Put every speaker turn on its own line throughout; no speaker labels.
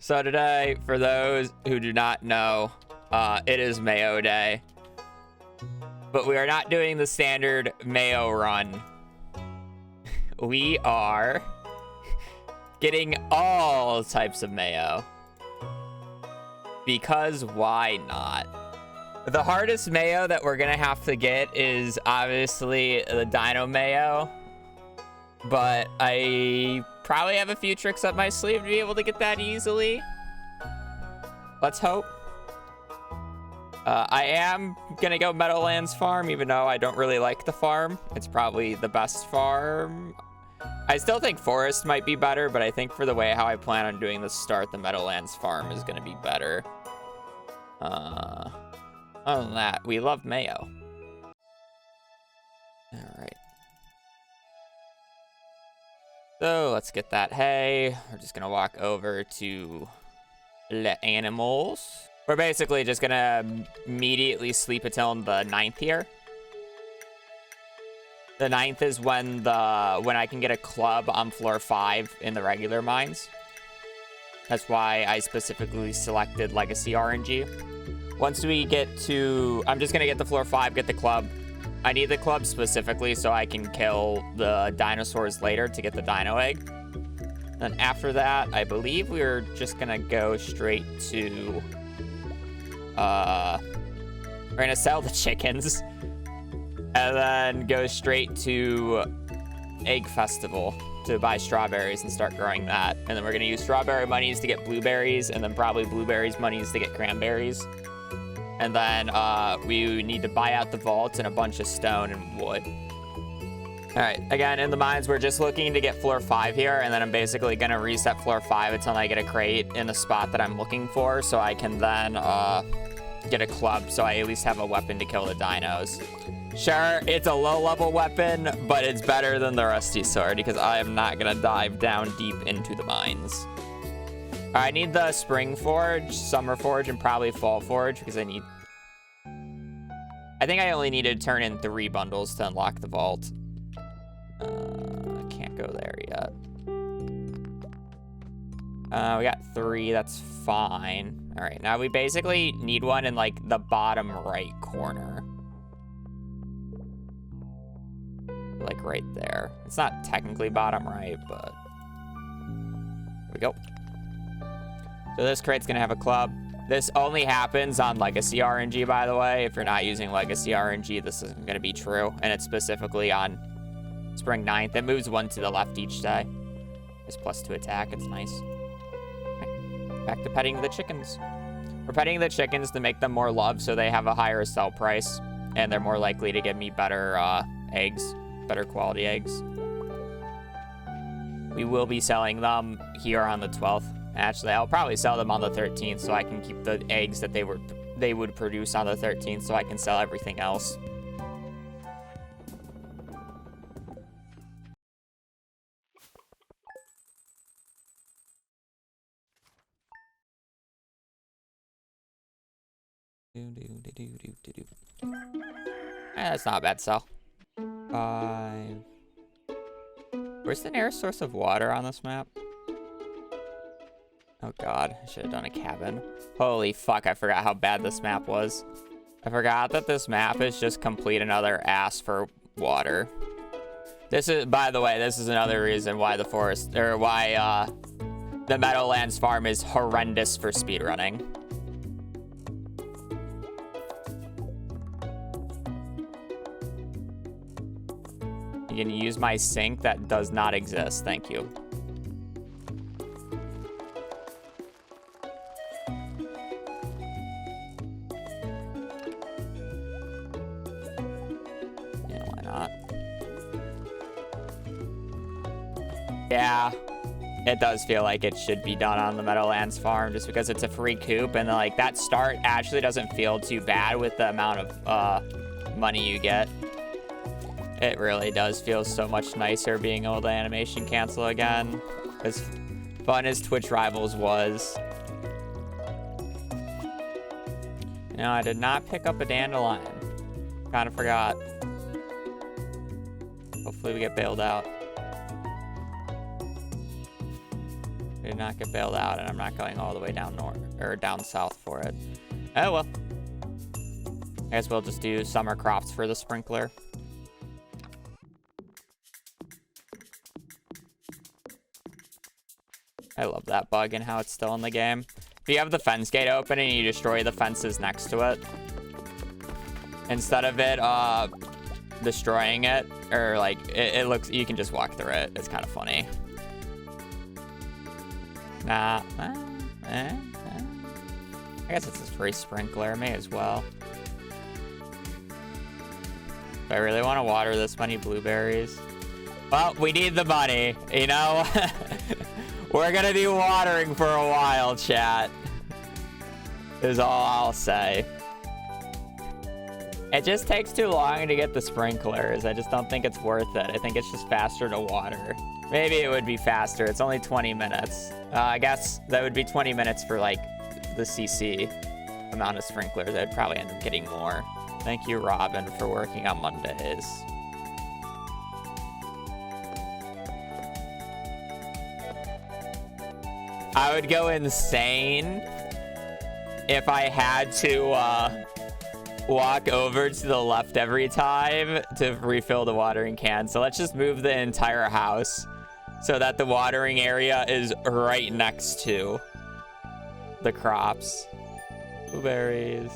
So today, for those who do not know, it is Mayo Day. But we are not doing the standard Mayo run. We are getting all types of mayo. Because why not? The hardest mayo that we're gonna have to get is obviously the Dino mayo. But I probably have a few tricks up my sleeve to be able to get that easily. Let's hope. I am gonna go Meadowlands Farm, even though I don't really like the farm. It's probably the best farm. I still think Forest might be better, but I think for the way how I plan on doing the start, the Meadowlands Farm is gonna be better. Other than that, we love Mayo. All right. So let's get that hay. We're just gonna walk over to the animals. We're basically just gonna immediately sleep until the 9th here. The 9th is when I can get a club on floor 5 in the regular mines. That's why I specifically selected Legacy RNG. Once we get to, I'm just gonna get the floor 5, get the club. I need the club specifically so I can kill the dinosaurs later to get the dino egg. Then after that, I believe we're just gonna go straight to, we're gonna sell the chickens and then go straight to Egg Festival to buy strawberries and start growing that. And then we're gonna use strawberry monies to get blueberries, and then probably blueberries monies to get cranberries. And then we need to buy out the vaults and a bunch of stone and wood. All right, again, in the mines, we're just looking to get floor 5 here, and then I'm basically gonna reset floor 5 until I get a crate in the spot that I'm looking for, so I can then get a club, so I at least have a weapon to kill the dinos. Sure, it's a low-level weapon, but it's better than the rusty sword, because I am not gonna dive down deep into the mines. All right, I need the spring forge, summer forge, and probably fall forge, because I think I only need to turn in 3 bundles to unlock the vault. I can't go there yet. We got 3, that's fine. All right, now we basically need one in like the bottom right corner. Like right there. It's not technically bottom right, but there we go. So this crate's gonna have a club. This only happens on Legacy RNG, by the way. If you're not using Legacy RNG, this isn't gonna be true. And it's specifically on Spring 9th. It moves 1 to the left each day. It's +2 attack, it's nice. Okay. Back to petting the chickens. We're petting the chickens to make them more loved so they have a higher sell price. And they're more likely to give me better eggs, better quality eggs. We will be selling them here on the 12th. Actually, I'll probably sell them on the 13th so I can keep the eggs that they would produce on the 13th so I can sell everything else. That's not a bad sell. 5. Where's the nearest source of water on this map? Oh god, I should have done a cabin. Holy fuck, I forgot how bad this map was. I forgot that this map is just complete another ass for water. This is, by the way, this is another reason why the forest, or why the Meadowlands farm is horrendous for speedrunning. You can use my sink that does not exist, thank you. Yeah, it does feel like it should be done on the Meadowlands farm just because it's a free coop, and like that start actually doesn't feel too bad with the amount of money you get. It really does feel so much nicer being able to animation cancel again. As fun as Twitch Rivals was. You know, I did not pick up a dandelion. Kind of forgot. Hopefully we get bailed out. Did not get bailed out, and I'm not going all the way down north or down south for it. Oh well. I guess we'll just do summer crops for the sprinkler. I love that bug and how it's still in the game. If you have the fence gate open and you destroy the fences next to it, instead of it destroying it, or like it looks, you can just walk through it. It's kind of funny. Nah. I guess it's a free sprinkler. May as well. Do I really want to water this many blueberries? Well, we need the money, you know? We're gonna be watering for a while, chat. Is all I'll say. It just takes too long to get the sprinklers. I just don't think it's worth it. I think it's just faster to water. Maybe it would be faster. It's only 20 minutes. I guess that would be 20 minutes for like the CC amount of sprinklers. I'd probably end up getting more. Thank you, Robin, for working on Mondays. I would go insane if I had to walk over to the left every time to refill the watering can. So let's just move the entire house so that the watering area is right next to the crops. Blueberries.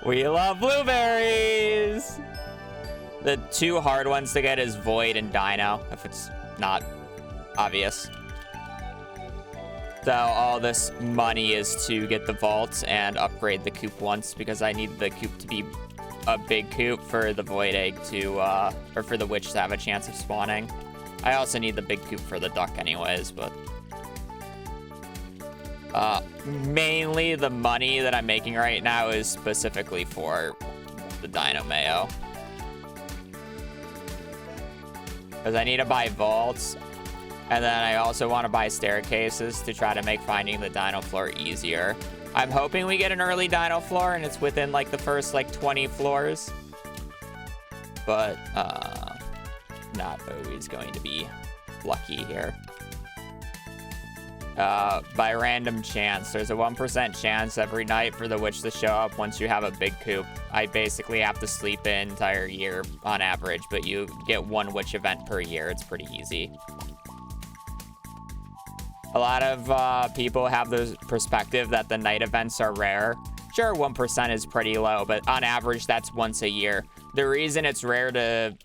We love blueberries! The two hard ones to get is Void and Dino, if it's not obvious. So all this money is to get the vaults and upgrade the coop once, because I need the coop to be a big coop for the void egg to, or for the witch to have a chance of spawning. I also need the big coop for the duck anyways, but... mainly the money that I'm making right now is specifically for the Dino Mayo. Because I need to buy vaults. And then I also want to buy staircases to try to make finding the dino floor easier. I'm hoping we get an early dino floor and it's within like the first like 20 floors. But not always going to be lucky here. By random chance, there's a 1% chance every night for the witch to show up once you have a big coop. I basically have to sleep an entire year on average, but you get one witch event per year. It's pretty easy. A lot of people have the perspective that the night events are rare. Sure, 1% is pretty low, but on average, that's once a year. The reason it's rare to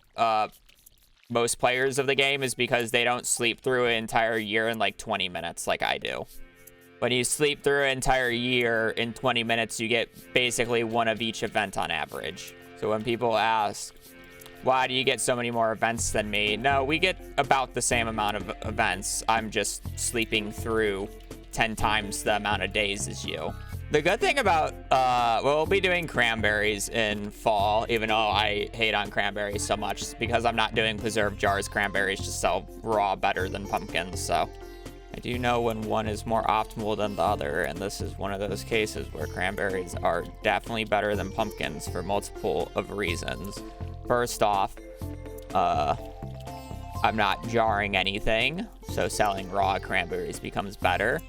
most players of the game is because they don't sleep through an entire year in like 20 minutes like I do. When you sleep through an entire year in 20 minutes, you get basically one of each event on average. So when people ask, why do you get so many more events than me? No, we get about the same amount of events. I'm just sleeping through 10 times the amount of days as you. The good thing about, we'll be doing cranberries in fall, even though I hate on cranberries so much, because I'm not doing preserved jars. Cranberries just sell raw better than pumpkins, so. I do know when one is more optimal than the other, and this is one of those cases where cranberries are definitely better than pumpkins for multiple of reasons. First off, I'm not jarring anything, so selling raw cranberries becomes better,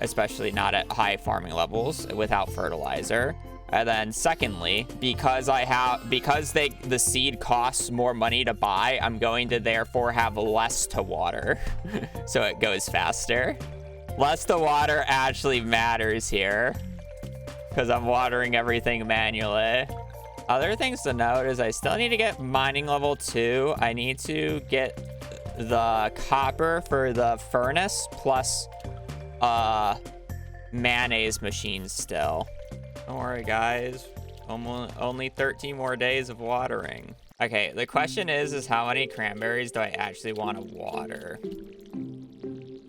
especially not at high farming levels without fertilizer. And then secondly, because the seed costs more money to buy, I'm going to therefore have less to water, so it goes faster. Less to water actually matters here, because I'm watering everything manually. Other things to note is I still need to get mining level 2. I need to get the copper for the furnace plus mayonnaise machines still. Don't worry, guys. Only 13 more days of watering. Okay, the question is how many cranberries do I actually want to water?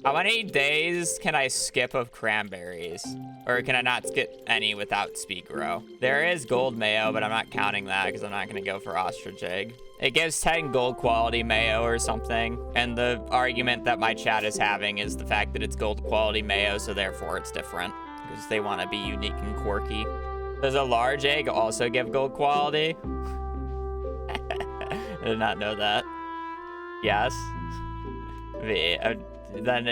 How many days can I skip of cranberries? Or can I not skip any without speed grow? There is gold mayo, but I'm not counting that because I'm not going to go for ostrich egg. It gives 10 gold quality mayo or something. And the argument that my chat is having is the fact that it's gold quality mayo, so therefore it's different. Because they want to be unique and quirky. Does a large egg also give gold quality? I did not know that. Yes. V. Then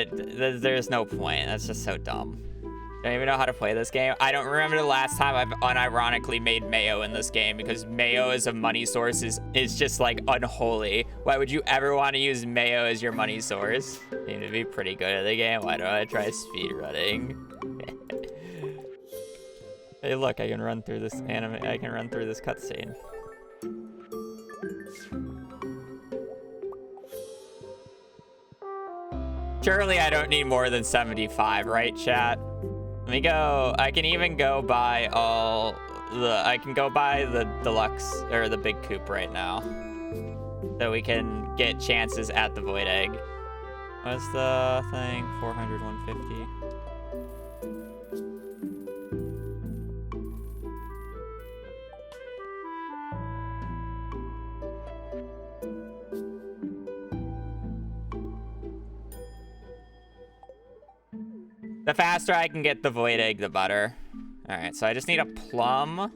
there's no point. That's just so dumb. I don't even know how to play this game. I don't remember the last time I've unironically made Mayo in this game, because Mayo as a money source is just like unholy. Why would you ever want to use Mayo as your money source? You need to be pretty good at the game. Why don't I try speedrunning? Hey, look, I can run through this anime. I can run through this cutscene. Surely I don't need more than 75, right, chat? Let me go. I can even go buy all the. I can go buy the deluxe or the big coupe right now, so we can get chances at the void egg. What's the thing? 400, 150. The faster I can get the void egg, the better. All right, so I just need a plum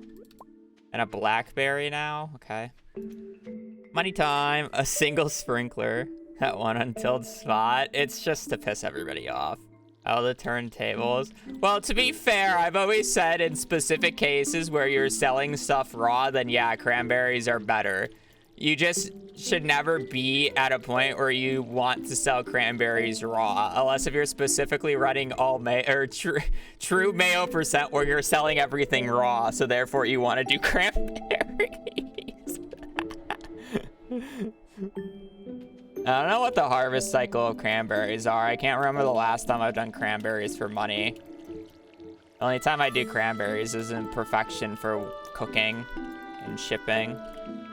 and a blackberry now. Okay. Money time. A single sprinkler at one untilled spot. It's just to piss everybody off. Oh, the turntables. Well, to be fair, I've always said in specific cases where you're selling stuff raw, then yeah, cranberries are better. You just should never be at a point where you want to sell cranberries raw, unless if you're specifically running all true Mayo percent where you're selling everything raw, so therefore you want to do cranberries. I don't know what the harvest cycle of cranberries are. I can't remember the last time I've done cranberries for money. The only time I do cranberries is in perfection for cooking and shipping.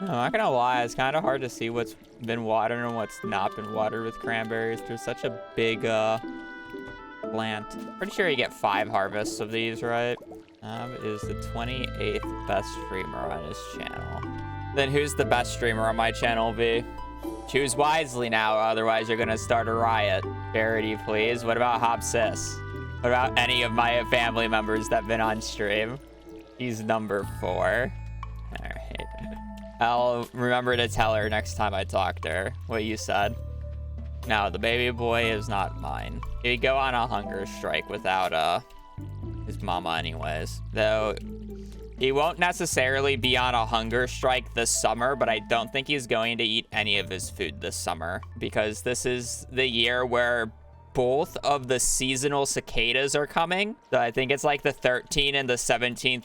I'm not gonna lie, it's kind of hard to see what's been watered and what's not been watered with cranberries. There's such a big plant. Pretty sure you get 5 harvests of these, right? Is the 28th best streamer on his channel. Then who's the best streamer on my channel, V? Choose wisely now, otherwise you're gonna start a riot. Charity, please. What about Hop Sis? What about any of my family members that have been on stream? He's number 4. All right. I'll remember to tell her next time I talk to her what you said. No, the baby boy is not mine. He'd go on a hunger strike without his mama anyways. Though he won't necessarily be on a hunger strike this summer, but I don't think he's going to eat any of his food this summer, because this is the year where both of the seasonal cicadas are coming. So I think it's like the 13th and the 17th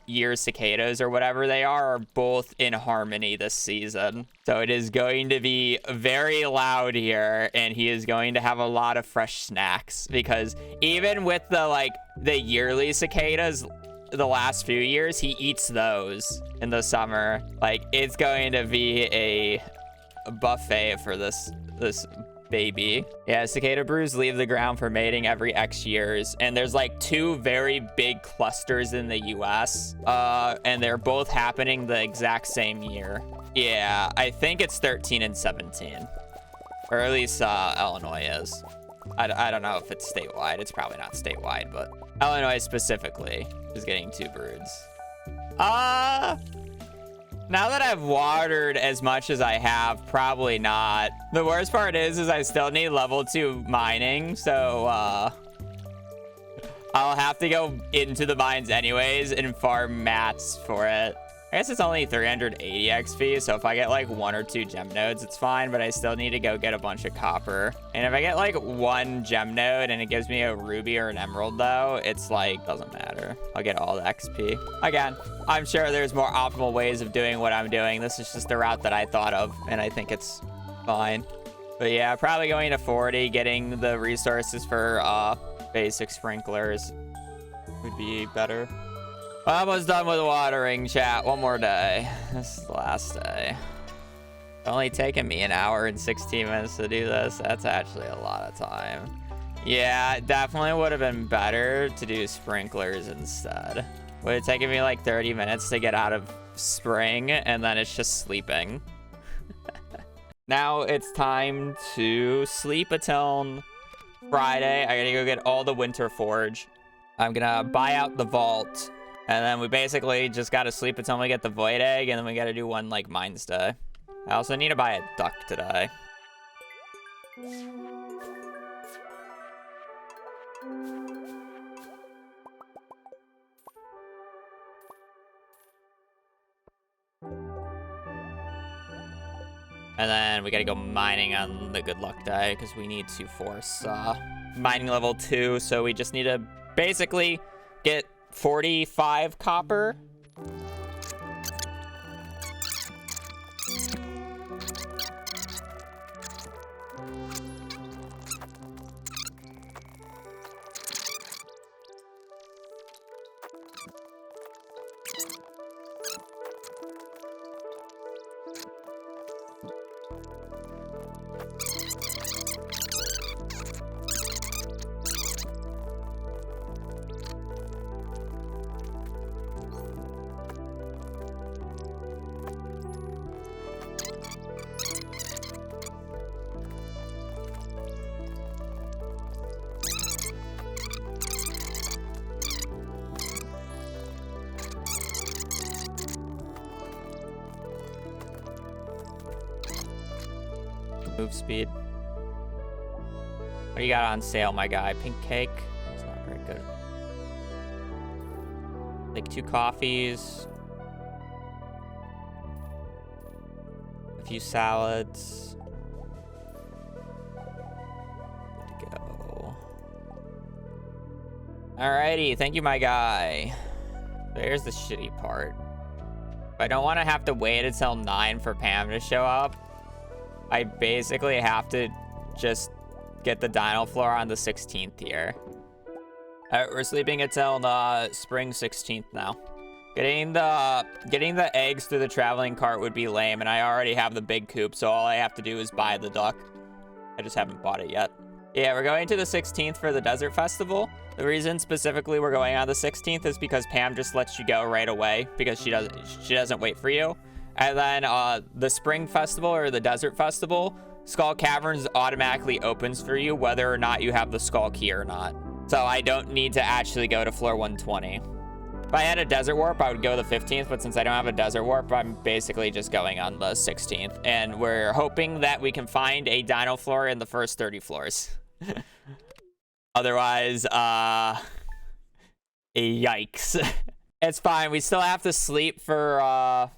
year cicadas or whatever they are both in harmony this season. So it is going to be very loud here, and he is going to have a lot of fresh snacks, because even with the yearly cicadas the last few years, he eats those in the summer. Like, it's going to be a buffet for this baby. Yeah, cicada brews leave the ground for mating every X years, and there's like 2 very big clusters in the US, and they're both happening the exact same year. Yeah, I think it's 13 and 17, or at least Illinois is. I don't know if it's statewide. It's probably not statewide, but Illinois specifically is getting 2 broods. Now that I've watered as much as I have, probably not. The worst part is I still need level 2 mining, so I'll have to go into the mines anyways and farm mats for it. I guess it's only 380 XP, so if I get like 1 or 2 gem nodes, it's fine, but I still need to go get a bunch of copper. And if I get like 1 gem node and it gives me a ruby or an emerald though, it's like, doesn't matter. I'll get all the XP. Again, I'm sure there's more optimal ways of doing what I'm doing. This is just the route that I thought of, and I think it's fine. But yeah, probably going to 40, getting the resources for basic sprinklers would be better. Almost done with watering, chat. 1 more day. This is the last day. It's only taken me 1 hour and 16 minutes to do this. That's actually a lot of time. Yeah, it definitely would have been better to do sprinklers instead. Would have taken me like 30 minutes to get out of spring, and then it's just sleeping. Now it's time to sleep until Friday. I gotta go get all the winter forge. I'm gonna buy out the vault. And then we basically just gotta sleep until we get the void egg, and then we gotta do 1 like mines day. I also need to buy a duck today. And then we gotta go mining on the good luck day because we need to force mining level 2. So we just need to basically get 45 copper. Move speed. What do you got on sale, my guy? Pink cake? It's not very good. Like 2 coffees. A few salads. Good to go. Alrighty, thank you, my guy. There's the shitty part. I don't want to have to wait until 9 for Pam to show up. I basically have to just get the Dino floor on the 16th here. We're sleeping until the spring 16th now. Getting the eggs through the traveling cart would be lame, and I already have the big coop, so all I have to do is buy the duck. I just haven't bought it yet. Yeah, we're going to the 16th for the desert festival. The reason specifically we're going on the 16th is because Pam just lets you go right away because she doesn't wait for you. And then the spring festival or the desert festival, Skull Caverns automatically opens for you whether or not you have the skull key or not. So I don't need to actually go to floor 120. If I had a desert warp, I would go the 15th, but since I don't have a desert warp, I'm basically just going on the 16th. And we're hoping that we can find a dino floor in the first 30 floors. Otherwise, yikes. It's fine. We still have to sleep for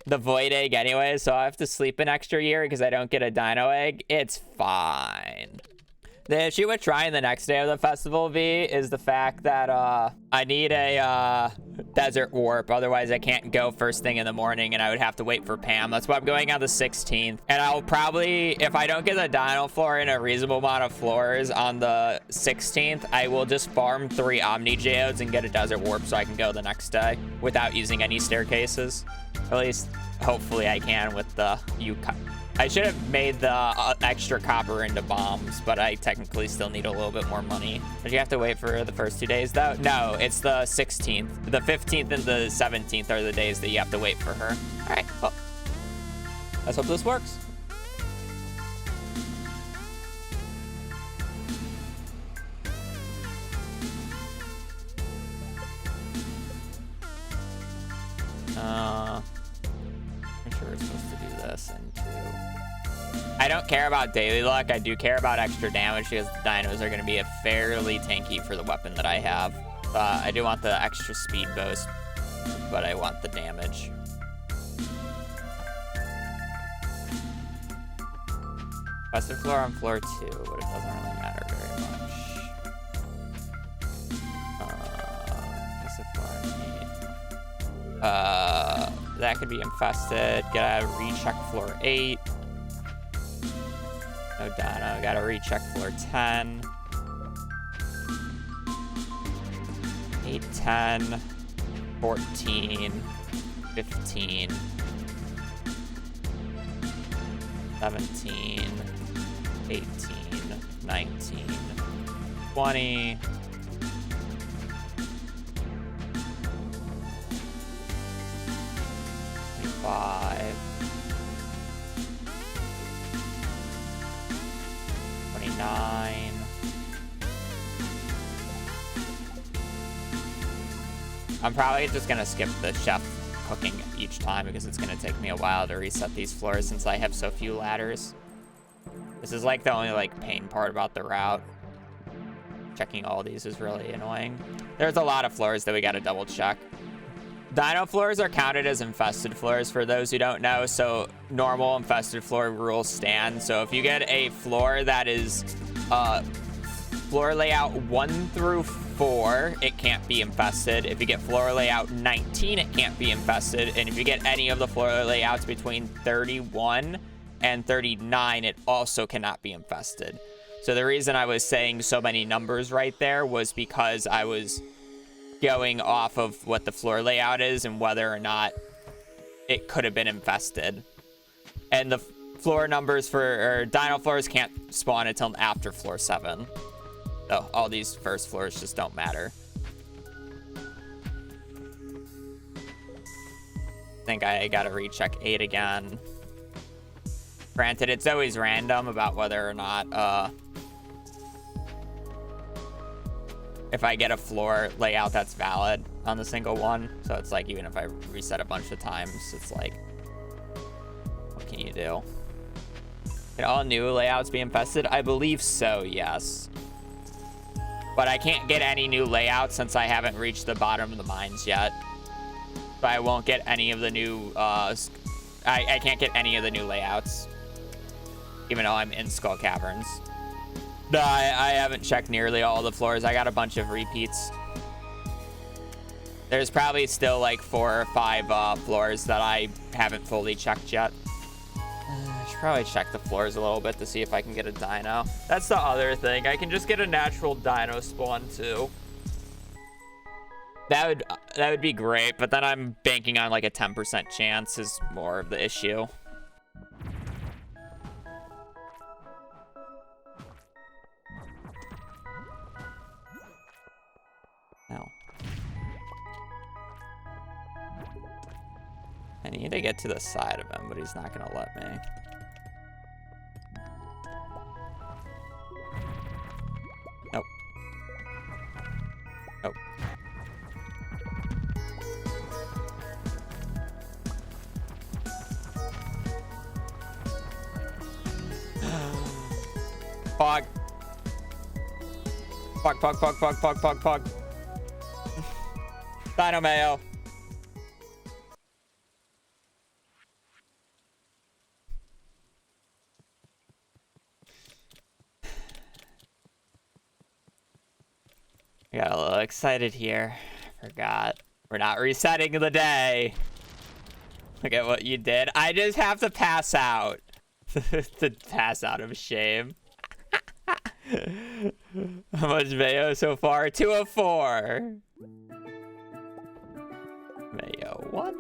the void egg anyway, so I have to sleep an extra year because I don't get a dino egg. It's fine. The issue with trying the next day of the festival, V, is the fact that I need a desert warp. Otherwise, I can't go first thing in the morning, and I would have to wait for Pam. That's why I'm going on the 16th. And I'll probably, if I don't get the dino floor in a reasonable amount of floors on the 16th, I will just farm 3 Omni Geodes and get a desert warp so I can go the next day without using any staircases. At least, hopefully, I can with the I should have made the extra copper into bombs, but I technically still need a little bit more money. But you have to wait for the first 2 days, though? No, it's the 16th. The 15th and the 17th are the days that you have to wait for her. All right, well, let's hope this works. I'm sure we're supposed to do this and 2. I don't care about daily luck. I do care about extra damage because the dinos are going to be a fairly tanky for the weapon that I have. I do want the extra speed boost, but I want the damage. Festive floor on floor 2, but it doesn't really matter very much. Festive floor 8. That could be infested. Gotta recheck floor 8. No dino. Gotta recheck floor 10. 8, 10, 14, 15, 17, 18, 19, 20. 25, 29, I'm probably just gonna skip the chef cooking each time because it's gonna take me a while to reset these floors since I have so few ladders. This is like the only like pain part about the route. Checking all these is really annoying. There's a lot of floors that we gotta double check. Dino floors are counted as infested floors for those who don't know. So normal infested floor rules stand. So if you get a floor that is floor layout 1 through 4, it can't be infested. If you get floor layout 19, it can't be infested. And if you get any of the floor layouts between 31 and 39, it also cannot be infested. So the reason I was saying so many numbers right there was because I was going off of what the floor layout is and whether or not it could have been infested. And the floor numbers for dino floors can't spawn until after floor 7. So all these first floors just don't matter. I think I gotta recheck 8 again. Granted, it's always random about whether or not if I get a floor layout that's valid on the single one. So it's like, even if I reset a bunch of times, it's like, what can you do? Can all new layouts be infested? I believe so, yes. But I can't get any new layouts since I haven't reached the bottom of the mines yet. So I won't get any of the new, I can't get any of the new layouts. Even though I'm in Skull Caverns. No, I haven't checked nearly all the floors. I got a bunch of repeats. There's probably still like 4 or 5 floors that I haven't fully checked yet. I should probably check the floors a little bit to see if I can get a dino. That's the other thing. I can just get a natural dino spawn too. That would be great, but then I'm banking on like a 10% chance is more of the issue. No. I need to get to the side of him, but he's not gonna let me. Nope. Nope. Pog. Pog, pog, pog, pog, pog, pog, pog. Dino Mayo. I got a little excited here. Forgot. We're not resetting the day. Look at what you did. I just have to pass out. To pass out of shame. How much Mayo so far? 2 of 4. Mayo 1.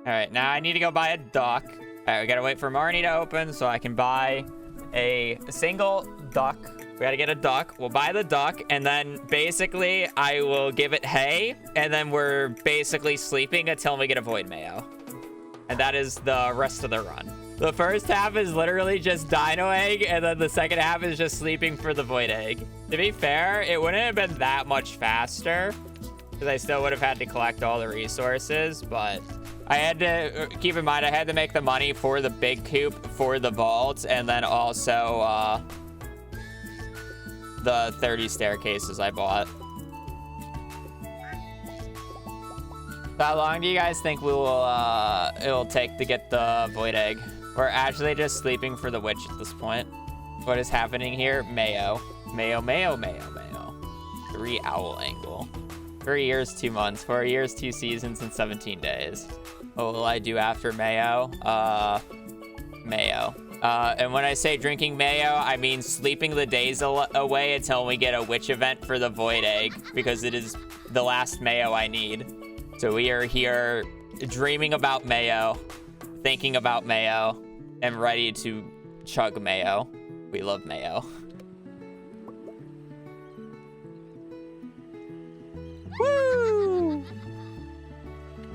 Alright, now I need to go buy a duck. Alright, we gotta wait for Marnie to open so I can buy a single duck. We gotta get a duck. We'll buy the duck, and then basically I will give it hay, and then we're basically sleeping until we get a void Mayo. And that is the rest of the run. The first half is literally just dino egg, and then the second half is just sleeping for the void egg. To be fair, it wouldn't have been that much faster, because I still would have had to collect all the resources, but I had to keep in mind I had to make the money for the big coop, for the vault, and then also the 30 staircases I bought. So how long do you guys think we will it'll take to get the void egg? We're actually just sleeping for the witch at this point. What is happening here? Mayo. Mayo, Mayo, Mayo, Mayo. 3 owl angle. 3 years, 2 months. 4 years, 2 seasons, and 17 days. What will I do after Mayo? Mayo. And when I say drinking Mayo, I mean sleeping the days away until we get a witch event for the void egg, because it is the last Mayo I need. So we are here dreaming about Mayo, thinking about Mayo, and ready to chug Mayo. We love Mayo. Woo!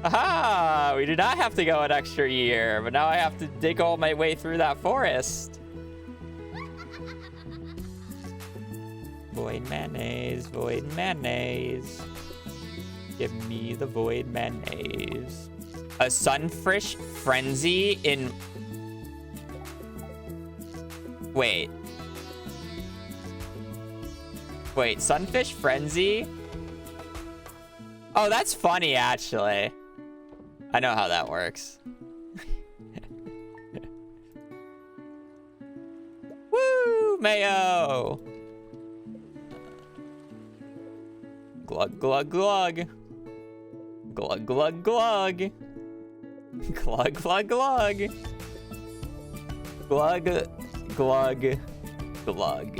Aha! We did not have to go an extra year, but now I have to dig all my way through that forest. Void mayonnaise, void mayonnaise. Give me the void mayonnaise. A sunfish frenzy in... Wait, Wait, Sunfish Frenzy? Oh, that's funny, actually. I know how that works. Woo, Mayo! Glug, glug, glug. Glug, glug, glug. Glug, glug, glug. Glug, glug, glug.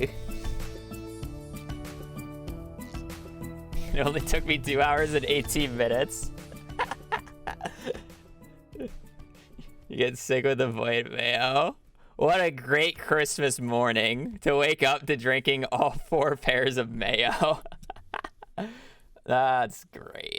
It only took me 2 hours and 18 minutes. You get sick with the void, Mayo. What a great Christmas morning to wake up to drinking all 4 pairs of Mayo. That's great.